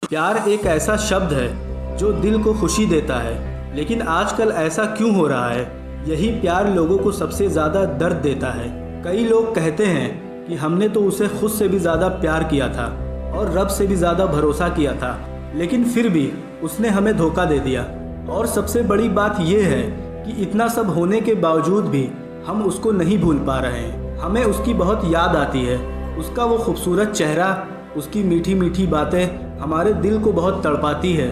प्यार एक ऐसा शब्द है जो दिल को खुशी देता है, लेकिन आजकल ऐसा क्यों हो रहा है? यही प्यार लोगों को सबसे ज़्यादा दर्द देता है। कई लोग कहते हैं कि हमने तो उसे खुद से भी ज़्यादा प्यार किया था और रब से भी ज़्यादा भरोसा किया था, लेकिन फिर भी उसने हमें धोखा दे दिया। और सबसे बड़ी बात यह है कि इतना सब होने के बावजूद भी हम उसको नहीं भूल पा रहे हैं। हमें उसकी बहुत याद आती है। उसका वो खूबसूरत चेहरा, उसकी मीठी मीठी बातें हमारे दिल को बहुत तड़पाती है।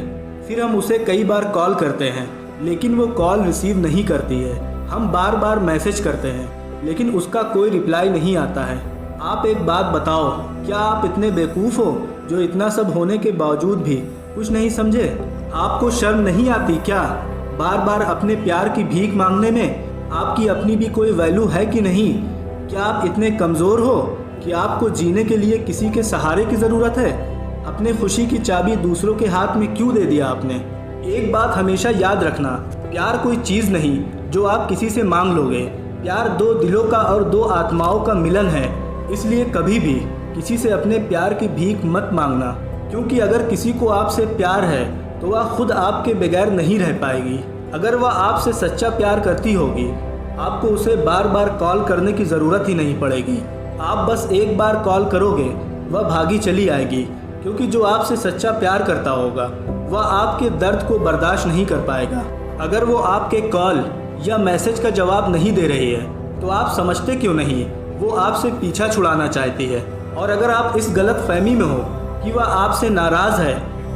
फिर हम उसे कई बार कॉल करते हैं, लेकिन वो कॉल रिसीव नहीं करती है। हम बार बार मैसेज करते हैं, लेकिन उसका कोई रिप्लाई नहीं आता है। आप एक बात बताओ, क्या आप इतने बेवकूफ़ हो जो इतना सब होने के बावजूद भी कुछ नहीं समझे? आपको शर्म नहीं आती क्या बार बार अपने प्यार की भीख मांगने में? आपकी अपनी भी कोई वैल्यू है कि नहीं? क्या आप इतने कमज़ोर हो कि आपको जीने के लिए किसी के सहारे की ज़रूरत है? अपने खुशी की चाबी दूसरों के हाथ में क्यों दे दिया आपने? एक बात हमेशा याद रखना, प्यार कोई चीज़ नहीं जो आप किसी से मांग लोगे। प्यार दो दिलों का और दो आत्माओं का मिलन है। इसलिए कभी भी किसी से अपने प्यार की भीख मत मांगना, क्योंकि अगर किसी को आपसे प्यार है तो वह खुद आपके बगैर नहीं रह पाएगी। अगर वह आपसे सच्चा प्यार करती होगी, आपको उसे बार बार कॉल करने की ज़रूरत ही नहीं पड़ेगी। आप बस एक बार कॉल करोगे, वह भागी चली आएगी, क्योंकि जो आपसे सच्चा प्यार करता होगा वह आपके दर्द को बर्दाश्त नहीं कर पाएगा। अगर वो आपके कॉल या मैसेज का जवाब नहीं दे रही है तो आप समझते क्यों नहीं वो आपसे पीछा छुड़ाना चाहती है। और अगर आप इस गलत फहमी में हो कि वह आपसे नाराज़ है,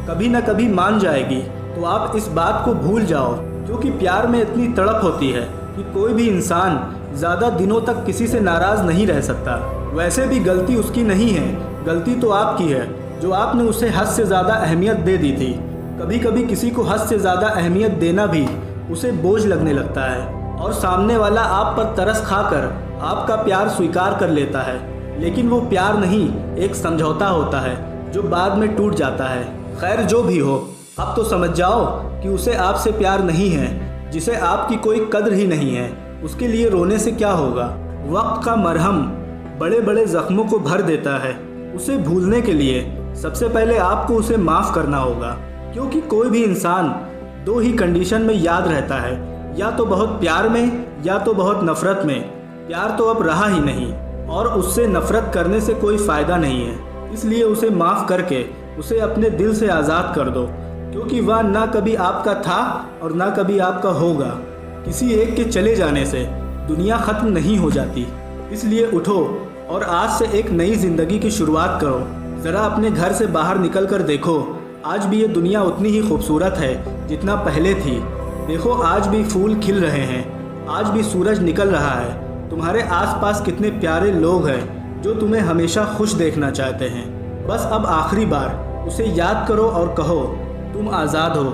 कभी ना कभी मान जाएगी, तो आप इस बात को भूल जाओ, क्योंकि प्यार में इतनी तड़प होती है कि कोई भी इंसान ज़्यादा दिनों तक किसी से नाराज़ नहीं रह सकता। वैसे भी गलती उसकी नहीं है, गलती तो आपकी है जो आपने उसे हद से ज़्यादा अहमियत दे दी थी। कभी कभी किसी को हद से ज़्यादा अहमियत देना भी उसे बोझ लगने लगता है, और सामने वाला आप पर तरस खाकर आपका प्यार स्वीकार कर लेता है, लेकिन वो प्यार नहीं, एक समझौता होता है जो बाद में टूट जाता है। खैर, जो भी हो, अब तो समझ जाओ कि उसे आपसे प्यार नहीं है। जिसे आपकी कोई कद्र ही नहीं है, उसके लिए रोने से क्या होगा? वक्त का मरहम बड़े बड़े ज़ख्मों को भर देता है। उसे भूलने के लिए सबसे पहले आपको उसे माफ़ करना होगा, क्योंकि कोई भी इंसान दो ही कंडीशन में याद रहता है, या तो बहुत प्यार में या तो बहुत नफ़रत में। प्यार तो अब रहा ही नहीं, और उससे नफ़रत करने से कोई फ़ायदा नहीं है। इसलिए उसे माफ़ करके उसे अपने दिल से आज़ाद कर दो, क्योंकि वह ना कभी आपका था और ना कभी आपका होगा। किसी एक के चले जाने से दुनिया ख़त्म नहीं हो जाती। इसलिए उठो और आज से एक नई ज़िंदगी की शुरुआत करो। ज़रा अपने घर से बाहर निकल कर देखो, आज भी ये दुनिया उतनी ही खूबसूरत है जितना पहले थी। देखो, आज भी फूल खिल रहे हैं, आज भी सूरज निकल रहा है। तुम्हारे आसपास कितने प्यारे लोग हैं जो तुम्हें हमेशा खुश देखना चाहते हैं। बस अब आखिरी बार उसे याद करो और कहो, तुम आज़ाद हो।